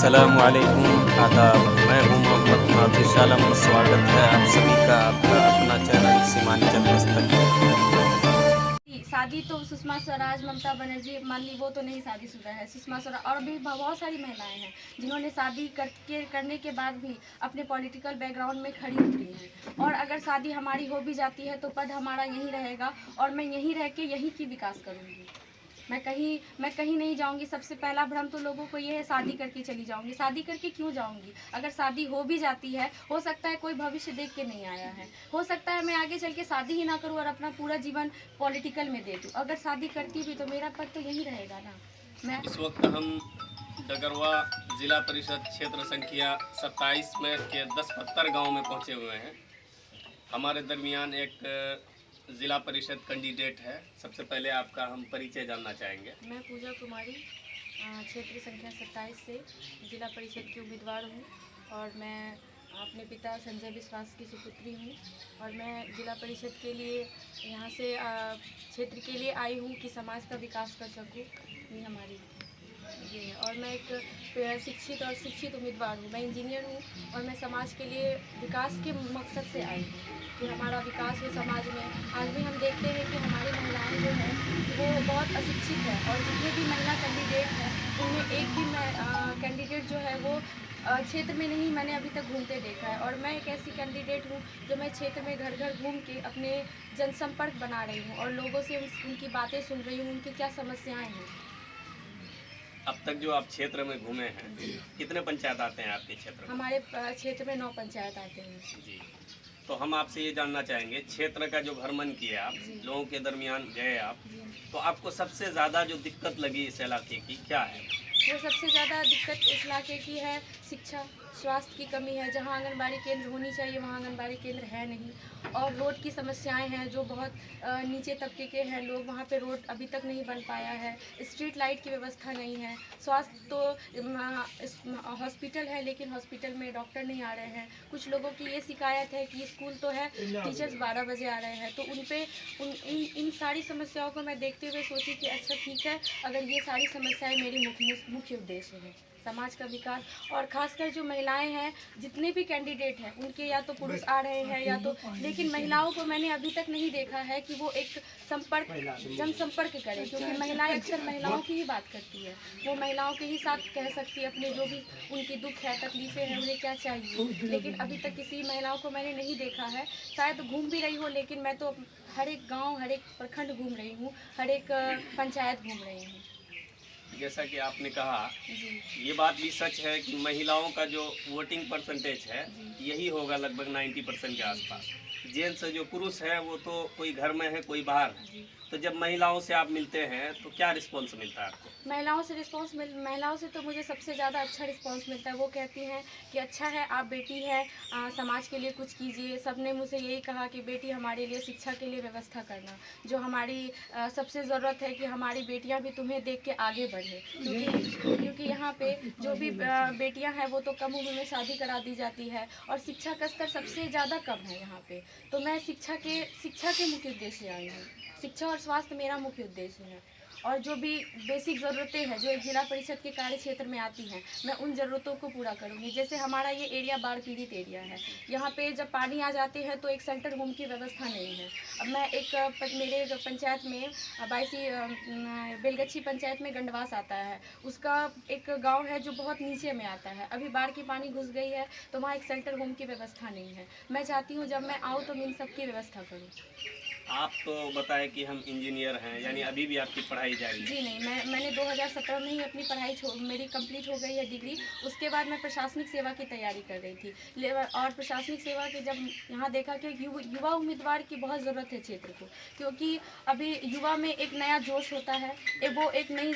अस्सलामुअलैकुम आदाब। मैं हूं मोहम्मद नाफिस आलम। स्वागत है आप सभी का आपका अपना चैनल सीमांचल दस्तक। शादी तो सुषमा स्वराज, ममता बनर्जी, मान ली वो तो नहीं शादीशुदा है। सुषमा स्वराज और भी बहुत सारी महिलाएं हैं जिन्होंने शादी करने के बाद भी अपने पॉलिटिकल बैकग्राउंड में खड़ी उतरी हैं। और अगर शादी हमारी हो भी जाती है तो पद हमारा यहीं रहेगा और मैं यहीं रह के यहीं की विकास करूँगी। मैं कहीं नहीं जाऊंगी। सबसे पहला भ्रम तो लोगों को ये है शादी करके चली जाऊंगी। शादी करके क्यों जाऊंगी? अगर शादी हो भी जाती है, हो सकता है कोई भविष्य देख के नहीं आया है, हो सकता है मैं आगे चल के शादी ही ना करूं और अपना पूरा जीवन पॉलिटिकल में दे दूं। अगर शादी करती भी तो मेरा पद तो यही रहेगा ना। मैं इस वक्त हम डगरवा जिला परिषद क्षेत्र संख्या 27 में के 10-15 गाँव में पहुँचे हुए हैं। हमारे दरमियान एक ज़िला परिषद कैंडिडेट है। सबसे पहले आपका हम परिचय जानना चाहेंगे। मैं पूजा कुमारी क्षेत्र संख्या 27 से जिला परिषद की उम्मीदवार हूँ और मैं अपने पिता संजय विश्वास की सुपुत्री हूँ और मैं जिला परिषद के लिए यहाँ से क्षेत्र के लिए आई हूँ कि समाज का विकास कर सकूँ। ये हमारी ये है। और मैं एक शिक्षित उम्मीदवार हूँ। मैं इंजीनियर हूँ और मैं समाज के लिए विकास के मकसद से आई हूँ कि हमारा विकास हो समाज में। आज भी हम देखते हैं कि हमारी महिलाएं जो हैं वो बहुत अशिक्षित है और जितने भी महिला कैंडिडेट हैं उनमें एक भी कैंडिडेट जो है वो क्षेत्र में नहीं मैंने अभी तक घूमते देखा है। और मैं एक ऐसी कैंडिडेट हूँ जो मैं क्षेत्र में घर घर घूम के अपने जनसंपर्क बना रही हूँ और लोगों से उनकी बातें सुन रही हूँ, उनकी क्या समस्याएँ हैं। अब तक जो आप क्षेत्र में घूमे हैं, कितने पंचायत आते हैं आपके क्षेत्र में? हमारे क्षेत्र में 9 पंचायत आते हैं। जी, तो हम आपसे ये जानना चाहेंगे, क्षेत्र का जो भ्रमण किया आप, लोगों के दरमियान गए आप, तो आपको सबसे ज़्यादा जो दिक्कत लगी इस इलाके की क्या है? वो सबसे ज़्यादा दिक्कत इस इलाके की है शिक्षा, स्वास्थ्य की कमी है। जहाँ आंगनबाड़ी केंद्र होनी चाहिए वहाँ आंगनबाड़ी केंद्र है नहीं। और रोड की समस्याएं हैं, जो बहुत नीचे तबके के हैं लोग, वहाँ पे रोड अभी तक नहीं बन पाया है। स्ट्रीट लाइट की व्यवस्था नहीं है। स्वास्थ्य तो हॉस्पिटल है लेकिन हॉस्पिटल में डॉक्टर नहीं आ रहे हैं। कुछ लोगों की ये शिकायत है कि स्कूल तो है, टीचर्स 12 बजे आ रहे हैं। तो इन सारी समस्याओं को मैं देखते हुए सोची कि अच्छा ठीक है, अगर ये सारी समस्याएं मेरी मुख्य उद्देश्य है समाज का विकास। और खासकर जो महिलाएं हैं, जितने भी कैंडिडेट हैं उनके या तो पुरुष आ रहे हैं या तो, लेकिन महिलाओं को मैंने अभी तक नहीं देखा है कि वो एक जनसंपर्क करें, क्योंकि महिलाएं अक्सर महिलाओं की ही बात करती है। वो महिलाओं के ही साथ कह सकती है अपने जो भी उनकी दुख है, तकलीफ़ें हैं, उन्हें क्या चाहिए। लेकिन अभी तक किसी महिलाओं को मैंने नहीं देखा है। शायद घूम भी रही हो, लेकिन मैं तो हर एक गाँव, हर एक प्रखंड घूम रही हूँ, हर एक पंचायत घूम रही हूँ। जैसा कि आपने कहा, ये बात भी सच है कि महिलाओं का जो वोटिंग परसेंटेज है यही होगा लगभग 90% के आसपास। जेंट्स जो पुरुष है वो तो कोई घर में है, कोई बाहर है। तो जब महिलाओं से आप मिलते हैं तो क्या रिस्पॉन्स मिलता है आपको? महिलाओं से तो मुझे सबसे ज़्यादा अच्छा रिस्पांस मिलता है। वो कहती हैं कि अच्छा है, आप बेटी है, समाज के लिए कुछ कीजिए। सबने मुझसे यही कहा कि बेटी हमारे लिए शिक्षा के लिए व्यवस्था करना, जो हमारी सबसे ज़रूरत है कि हमारी बेटियां भी तुम्हें देख के आगे बढ़े। क्योंकि यहाँ पे जो भी बेटियां हैं वो तो कम उम्र में शादी करा दी जाती है और शिक्षा का स्तर सबसे ज़्यादा कम है यहाँ पे। तो मैं शिक्षा के मुख्य उद्देश्य से आई हूँ। शिक्षा और स्वास्थ्य मेरा मुख्य उद्देश्य है। और जो भी बेसिक ज़रूरतें हैं जो एक जिला परिषद के कार्य क्षेत्र में आती हैं, मैं उन ज़रूरतों को पूरा करूँगी। जैसे हमारा ये एरिया बाढ़ पीड़ित एरिया है। यहाँ पे जब पानी आ जाते हैं तो एक शेल्टर होम की व्यवस्था नहीं है। अब मैं मेरे पंचायत में बेलगच्छी पंचायत में गंडवास आता है, उसका एक गाँव है जो बहुत नीचे में आता है। अभी बाढ़ की पानी घुस गई है तो वहाँ एक शेल्टर होम की व्यवस्था नहीं है। मैं चाहती हूँ जब मैं आऊँ तो मैं इन सब की व्यवस्था करूँ। आप तो बताएं कि हम इंजीनियर हैं, यानी अभी भी आपकी पढ़ाई जारी है? जी नहीं, मैंने 2017 में ही अपनी पढ़ाई मेरी कंप्लीट हो गई है डिग्री। उसके बाद मैं प्रशासनिक सेवा की तैयारी कर रही थी। और प्रशासनिक सेवा के जब यहाँ देखा कि युवा उम्मीदवार की बहुत ज़रूरत है क्षेत्र को, क्योंकि अभी युवा में एक नया जोश होता है, वो एक नई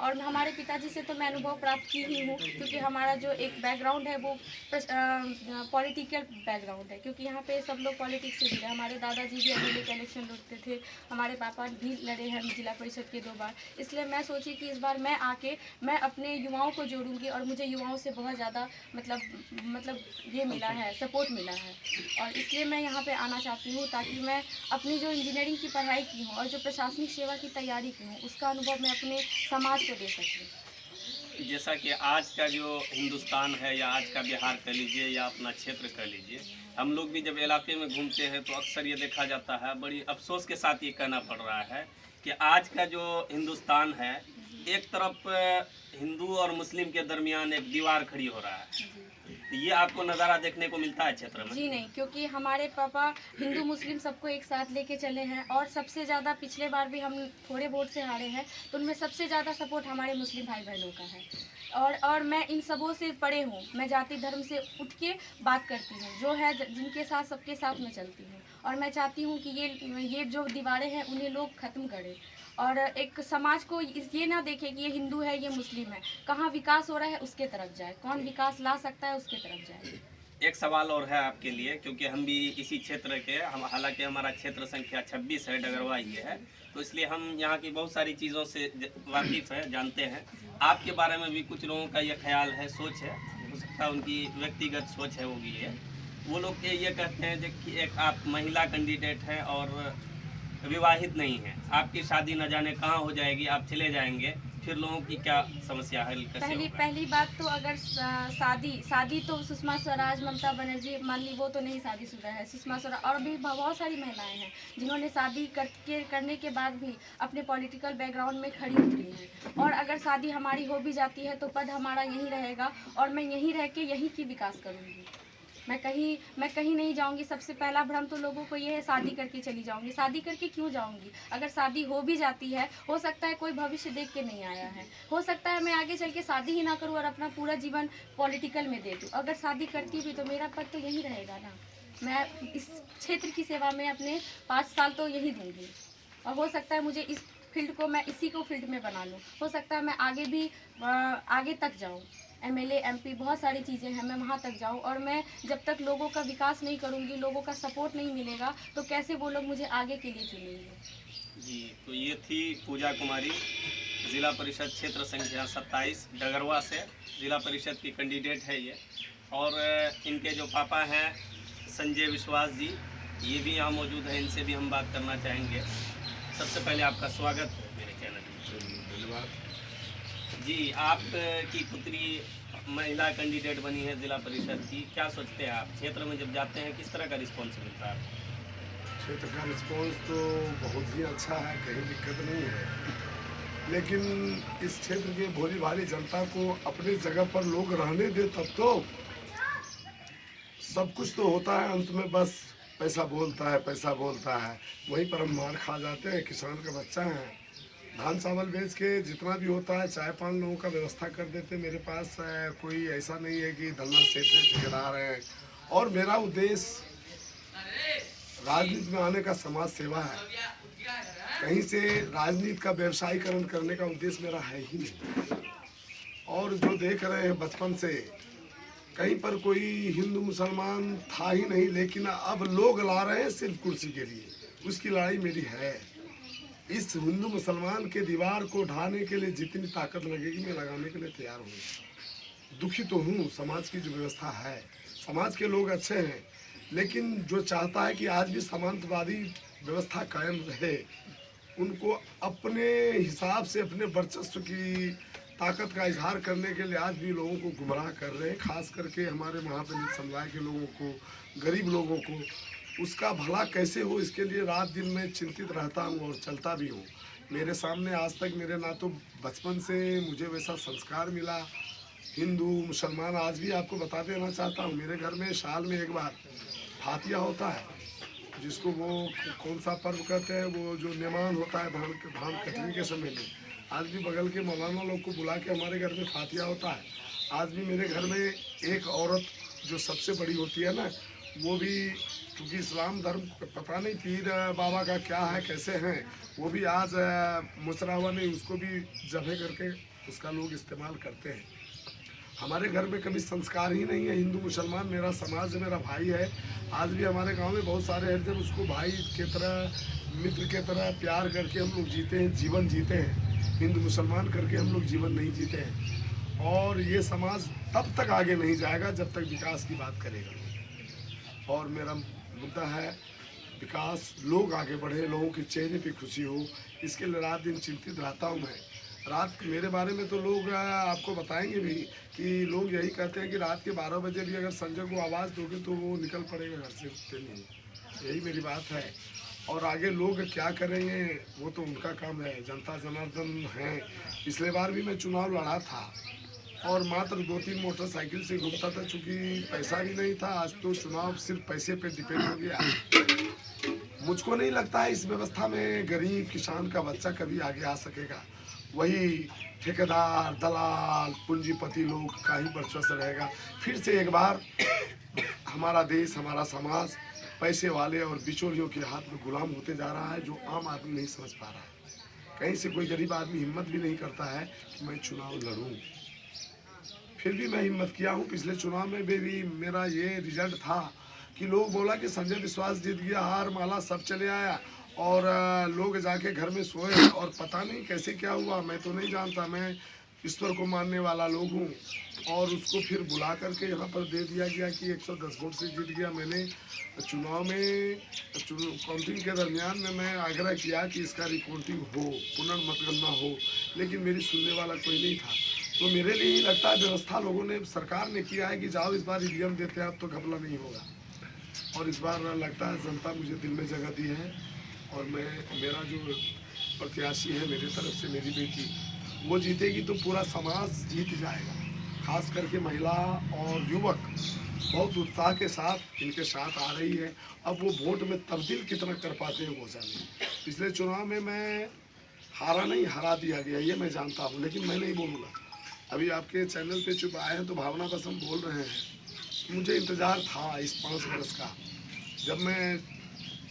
और हमारे पिताजी से तो मैं अनुभव प्राप्त की ही हूँ, क्योंकि हमारा जो एक बैकग्राउंड है वो पॉलिटिकल बैकग्राउंड है, क्योंकि यहाँ पे सब लोग पॉलिटिक्स से जुड़े। हमारे दादाजी भी एमएलए इलेक्शन लड़ते थे, हमारे पापा भी लड़े हैं जिला परिषद के 2 बार। इसलिए मैं सोची कि इस बार मैं आके मैं अपने युवाओं को जोड़ूंगी और मुझे युवाओं से बहुत ज़्यादा मतलब ये मिला है, सपोर्ट मिला है। और इसलिए मैं यहाँ पे आना चाहती हूँ ताकि मैं अपनी जो इंजीनियरिंग की पढ़ाई की हूँ और जो प्रशासनिक सेवा की तैयारी की हूँ उसका अनुभव मैं अपने समाज को दे सकूँ। जैसा कि आज का जो हिंदुस्तान है या आज का बिहार कह लीजिए या अपना क्षेत्र कह लीजिए, हम लोग भी जब इलाके में घूमते हैं तो अक्सर ये देखा जाता है, बड़ी अफसोस के साथ ये कहना पड़ रहा है कि आज का जो हिंदुस्तान है, एक तरफ हिंदू और मुस्लिम के दरमियान एक दीवार खड़ी हो रहा है। ये आपको नज़ारा देखने को मिलता है क्षेत्र में? जी नहीं, क्योंकि हमारे पापा हिंदू मुस्लिम सबको एक साथ लेके चले हैं और सबसे ज़्यादा पिछले बार भी हम थोड़े वोट से हारे हैं, तो उनमें सबसे ज़्यादा सपोर्ट हमारे मुस्लिम भाई बहनों का है। और मैं इन सबों से परे हूँ, मैं जाति धर्म से उठ के बात करती हूँ, जो है जिनके साथ सबके साथ मैं चलती हूँ। और मैं चाहती हूँ कि ये जो दीवारें हैं उन्हें लोग ख़त्म करें और एक समाज को ये ना देखे कि ये हिंदू है ये मुस्लिम है, कहाँ विकास हो रहा है उसके तरफ जाए, कौन विकास ला सकता है उसके तरफ जाए। एक सवाल और है आपके लिए, क्योंकि हम भी इसी क्षेत्र के, हम हालांकि हमारा क्षेत्र संख्या 26 है, डगरवा ही है, तो इसलिए हम यहाँ की बहुत सारी चीज़ों से वाकिफ़ है, जानते हैं। आपके बारे में भी कुछ लोगों का ये ख्याल है, सोच है, हो सकता है उनकी व्यक्तिगत सोच है वो भी है। वो लोग ये कहते हैं कि एक आप महिला कैंडिडेट हैं और विवाहित नहीं है, आपकी शादी न जाने कहाँ हो जाएगी, आप चले जाएंगे, फिर लोगों की क्या समस्या हल कैसे होगा? पहली बात तो अगर शादी तो सुषमा स्वराज, ममता बनर्जी, मान ली वो तो नहीं शादीशुदा है, सुषमा स्वराज और भी बहुत सारी महिलाएं हैं जिन्होंने शादी करने के बाद भी अपने पॉलिटिकल बैकग्राउंड में खड़ी उतरी हैं। और अगर शादी हमारी हो भी जाती है तो पद हमारा यहीं रहेगा और मैं यहीं रह के यहीं की विकास करूँगी। मैं कहीं नहीं जाऊंगी। सबसे पहला भ्रम तो लोगों को ये है शादी करके चली जाऊंगी। शादी करके क्यों जाऊंगी? अगर शादी हो भी जाती है, हो सकता है कोई भविष्य देख के नहीं आया है, हो सकता है मैं आगे चल के शादी ही ना करूं और अपना पूरा जीवन पॉलिटिकल में दे दूं। अगर शादी करती भी तो मेरा पद तो यहीं रहेगा ना। मैं इस क्षेत्र की सेवा में अपने 5 साल तो यही दूंगी और हो सकता है मुझे इस फील्ड को, मैं इसी को फील्ड में बना लूँ। हो सकता है मैं आगे भी आगे तक जाऊँ, MLA MP बहुत सारी चीज़ें हैं, मैं वहाँ तक जाऊँ। और मैं जब तक लोगों का विकास नहीं करूँगी, लोगों का सपोर्ट नहीं मिलेगा, तो कैसे वो लोग मुझे आगे के लिए चुनेंगे। जी, तो ये थी पूजा कुमारी, ज़िला परिषद क्षेत्र संख्या 27 डगरवा से ज़िला परिषद की कैंडिडेट है ये। और इनके जो पापा हैं संजय विश्वास जी, ये भी यहाँ मौजूद हैं, इनसे भी हम बात करना चाहेंगे। सबसे पहले आपका स्वागत है मेरे चैनल में। धन्यवाद जी। आपकी पुत्री महिला कैंडिडेट बनी है ज़िला परिषद की, क्या सोचते हैं आप? क्षेत्र में जब जाते हैं किस तरह का रिस्पॉन्स मिलता है? क्षेत्र का रिस्पॉन्स तो बहुत ही अच्छा है, कहीं दिक्कत नहीं है, लेकिन इस क्षेत्र के भोली भाली जनता को अपनी जगह पर लोग रहने दे, तब तो सब कुछ तो होता है। अंत में बस पैसा बोलता है, वहीं पर हम मार खा जाते हैं। किसान का बच्चा है, धान चावल बेच के जितना भी होता है, चाय पान लोगों का व्यवस्था कर देते। मेरे पास कोई ऐसा नहीं है कि धन्ना सेठ है, ठेकेदार है। और मेरा उद्देश्य राजनीति में आने का समाज सेवा है, कहीं से राजनीति का व्यवसायीकरण करने का उद्देश्य मेरा है ही नहीं। और जो देख रहे हैं बचपन से, कहीं पर कोई हिंदू मुसलमान था ही नहीं, लेकिन अब लोग ला रहे हैं सिर्फ कुर्सी के लिए। उसकी लड़ाई मेरी है। इस हिंदू मुसलमान के दीवार को ढाने के लिए जितनी ताकत लगेगी मैं लगाने के लिए तैयार हूँ। दुखी तो हूँ, समाज की जो व्यवस्था है, समाज के लोग अच्छे हैं, लेकिन जो चाहता है कि आज भी सामंतवादी व्यवस्था कायम रहे, उनको अपने हिसाब से अपने वर्चस्व की ताकत का इजहार करने के लिए आज भी लोगों को गुमराह कर रहे हैं। खास करके हमारे महादलित समुदाय के लोगों को, गरीब लोगों को, उसका भला कैसे हो, इसके लिए रात दिन में चिंतित रहता हूँ और चलता भी हूँ। मेरे सामने आज तक मेरे ना तो बचपन से मुझे वैसा संस्कार मिला, हिंदू मुसलमान। आज भी आपको बता देना चाहता हूँ, मेरे घर में साल में एक बार फातिया होता है, जिसको वो कौन सा पर्व कहते हैं, वो जो नेमान होता है धान कटनी के समय में। आज भी बगल के मौलाना लोग को बुला के हमारे घर में फातिया होता है। आज भी मेरे घर में एक औरत जो सबसे बड़ी होती है ना, वो भी क्योंकि इस्लाम धर्म पता नहीं पीर बाबा का क्या है, कैसे हैं, वो भी आज मुसरा हुआ नहीं, उसको भी जबे करके उसका लोग इस्तेमाल करते हैं। हमारे घर में कभी संस्कार ही नहीं है हिंदू मुसलमान। मेरा समाज मेरा भाई है। आज भी हमारे गांव में बहुत सारे हैं, जब उसको भाई की तरह, मित्र की तरह प्यार करके हम लोग जीते हैं, जीवन जीते हैं। हिंदू मुसलमान करके हम लोग जीवन नहीं जीते हैं। और ये समाज तब तक आगे नहीं जाएगा जब तक विकास की बात करेगा। और मेरा मुद्दा है विकास, लोग आगे बढ़े, लोगों के चेहरे पे खुशी हो, इसके लिए रात दिन चिंतित रहता हूँ मैं। रात मेरे बारे में तो लोग आपको बताएंगे भी कि लोग यही कहते हैं कि रात के 12 बजे भी अगर संजय को आवाज़ दोगे तो वो निकल पड़ेगा घर से, उठते नहीं। यही मेरी बात है। और आगे लोग क्या करेंगे वो तो उनका काम है, जनता जनार्दन है। पिछले बार भी मैं चुनाव लड़ा था और मात्र 2-3 मोटरसाइकिल से घूमता था, चूँकि पैसा भी नहीं था। आज तो चुनाव सिर्फ पैसे पे डिपेंड हो गया। मुझको नहीं लगता है इस व्यवस्था में गरीब किसान का बच्चा कभी आगे आ सकेगा। वही ठेकेदार, दलाल, पूंजीपति लोग का ही वर्चस्व रहेगा। फिर से एक बार हमारा देश, हमारा समाज पैसे वाले और बिचौलियों के हाथ में गुलाम होते जा रहा है, जो आम आदमी नहीं समझ पा रहा है। कहीं से कोई गरीब आदमी हिम्मत भी नहीं करता है कि मैं चुनाव लड़ूं। फिर भी मैं हिम्मत किया हूं। पिछले चुनाव में भी मेरा ये रिजल्ट था कि लोग बोला कि संजय विश्वास जीत गया, हार माला सब चले आया और लोग जाके घर में सोए और पता नहीं कैसे क्या हुआ, मैं तो नहीं जानता। मैं ईश्वर को मानने वाला लोग हूँ और उसको फिर बुला करके यहाँ पर दे दिया गया कि 110 वोट से जीत गया। मैंने चुनाव में काउंटिंग के दरमियान में मैं आग्रह किया कि इसका रिकाउंटिंग हो, पुनर्मतगणना हो, लेकिन मेरी सुनने वाला कोई नहीं था। तो मेरे लिए ही लगता है व्यवस्था लोगों ने, सरकार ने किया है कि जाओ इस बार ईवीएम देते हैं, अब तो घपला नहीं होगा। और इस बार लगता है जनता मुझे दिल में जगह दी है और मेरा जो प्रत्याशी है मेरी तरफ से, मेरी बेटी, वो जीतेगी तो पूरा समाज जीत जाएगा। खास करके महिला और युवक बहुत उत्साह के साथ इनके साथ आ रही है। अब वो वोट में तब्दील कितना कर पाते हैं वो जाने। पिछले चुनाव में मैं हारा नहीं, हरा दिया गया, ये मैं जानता हूँ, लेकिन मैं नहीं बोलूँगा। अभी आपके चैनल पे चुप आए हैं तो भावना बस हम बोल रहे हैं। मुझे इंतज़ार था इस 5 वर्ष का। जब मैं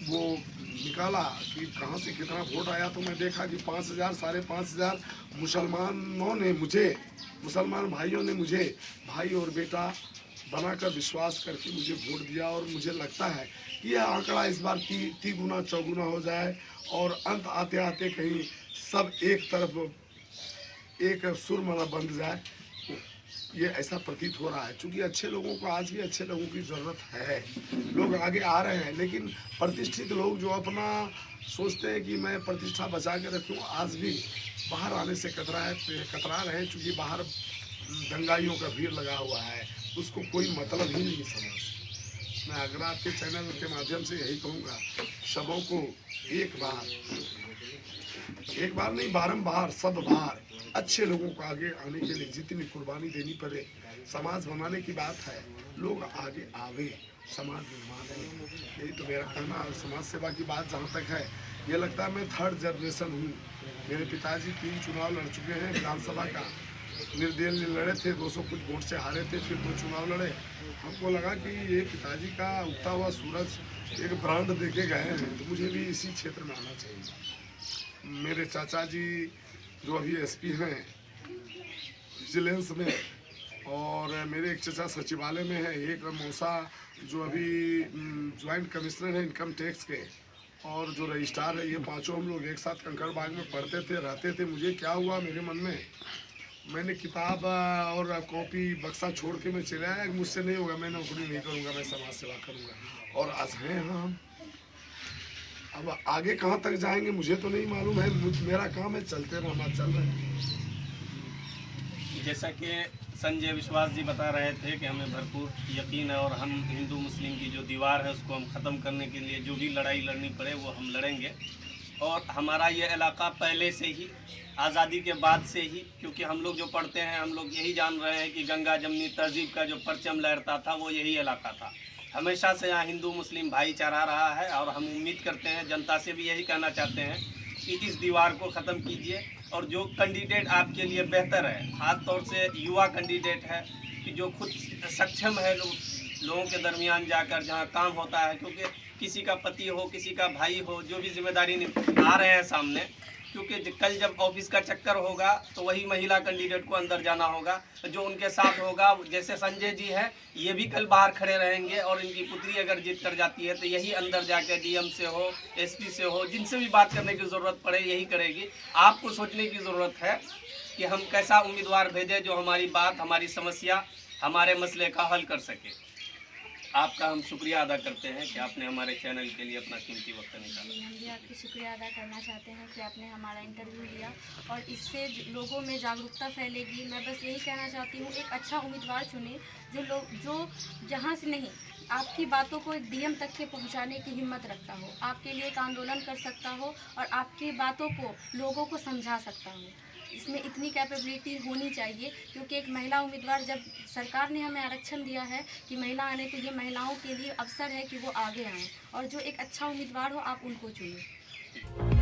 वो निकाला कि कहाँ से कितना वोट आया तो मैं देखा कि 5,000, 5,500 मुसलमानों ने मुझे, मुसलमान भाइयों ने मुझे भाई और बेटा बनाकर विश्वास करके मुझे वोट दिया। और मुझे लगता है कि यह आंकड़ा इस बार 3 गुना 4 गुना हो जाए और अंत आते आते कहीं सब एक तरफ एक सुर माला बंध जाए। ये ऐसा प्रतीत हो रहा है। क्योंकि अच्छे लोगों को, आज भी अच्छे लोगों की ज़रूरत है। लोग आगे आ रहे हैं, लेकिन प्रतिष्ठित लोग जो अपना सोचते हैं कि मैं प्रतिष्ठा बचा के रखूँ, आज भी बाहर आने से कतरा रहे हैं। चूँकि बाहर दंगाइयों का भीड़ लगा हुआ है, उसको कोई मतलब ही नहीं समझ। मैं अगर आपके चैनल के माध्यम से यही कहूँगा, सबों को एक बार नहीं, बारंबार, सब बार अच्छे लोगों को आगे आने के लिए जितनी कुर्बानी देनी पड़े। समाज बनाने की बात है, लोग आगे आवे, समाज निर्माण है। यही तो मेरा कहना। और समाज सेवा की बात जहाँ तक है, ये लगता है मैं 3rd जनरेशन हूँ। मेरे पिताजी 3 चुनाव लड़ चुके हैं विधानसभा का, निर्दलीय लड़े थे, 200 कुछ वोट से हारे थे, फिर 2 चुनाव लड़े। हमको लगा कि ये पिताजी का उगता हुआ सूरज एक ब्रांड देके गए हैं, तो मुझे भी इसी क्षेत्र में आना चाहिए। मेरे चाचा जी जो अभी एसपी हैं विजिलेंस में, और मेरे एक चाचा सचिवालय में है, एक मौसा जो अभी ज्वाइंट कमिश्नर है इनकम टैक्स के, और जो रजिस्ट्रार है, ये 5 हम लोग एक साथ कंकड़बाग में पढ़ते थे, रहते थे। मुझे क्या हुआ, मेरे मन में, मैंने किताब और कॉपी बक्सा छोड़ के मैं चले आया, मुझसे नहीं होगा, मैं नौकरी नहीं करूँगा, मैं समाज सेवा करूँगा। और आज हैं हम। अब आगे कहाँ तक जाएंगे मुझे तो नहीं मालूम है। मेरा काम है चलते रहना, चल रहे हैं। जैसा कि संजय विश्वास जी बता रहे थे कि हमें भरपूर यकीन है और हम हिंदू मुस्लिम की जो दीवार है उसको हम ख़त्म करने के लिए जो भी लड़ाई लड़नी पड़े वो हम लड़ेंगे। और हमारा ये इलाका पहले से ही, आज़ादी के बाद से ही, क्योंकि हम लोग जो पढ़ते हैं हम लोग यही जान रहे हैं कि गंगा जमनी तहजीब का जो परचम लहरता था वो यही इलाका था। हमेशा से यहाँ हिंदू मुस्लिम भाईचारा रहा है और हम उम्मीद करते हैं, जनता से भी यही कहना चाहते हैं कि इस दीवार को ख़त्म कीजिए। और जो कैंडिडेट आपके लिए बेहतर है, ख़ास तौर से युवा कैंडिडेट है कि जो खुद सक्षम है लोगों के दरमियान जाकर जहाँ काम होता है, क्योंकि किसी का पति हो, किसी का भाई हो, जो भी जिम्मेदारी आ रहे हैं सामने, क्योंकि कल जब ऑफिस का चक्कर होगा तो वही महिला कैंडिडेट को अंदर जाना होगा। जो उनके साथ होगा, जैसे संजय जी हैं, ये भी कल बाहर खड़े रहेंगे और इनकी पुत्री अगर जीत कर जाती है तो यही अंदर जाकर डीएम से हो, एसपी से हो, जिनसे भी बात करने की ज़रूरत पड़े यही करेगी। आपको सोचने की ज़रूरत है कि हम कैसा उम्मीदवार भेजें जो हमारी बात, हमारी समस्या, हमारे मसले का हल कर सके। आपका हम शुक्रिया अदा करते हैं कि आपने हमारे चैनल के लिए अपना कीमती वक्त निकाला। हम भी आपकी शुक्रिया अदा करना चाहते हैं कि आपने हमारा इंटरव्यू लिया और इससे लोगों में जागरूकता फैलेगी। मैं बस यही कहना चाहती हूँ, एक अच्छा उम्मीदवार चुने जो जहाँ से नहीं, आपकी बातों को एक डीएम तक के पहुँचाने की हिम्मत रखता हो, आपके लिए एक आंदोलन कर सकता हो और आपकी बातों को लोगों को समझा सकता हो। इसमें इतनी कैपेबिलिटी होनी चाहिए, क्योंकि एक महिला उम्मीदवार, जब सरकार ने हमें आरक्षण दिया है कि महिला आने, तो ये महिलाओं के लिए अवसर है कि वो आगे आएँ और जो एक अच्छा उम्मीदवार हो आप उनको चुनें।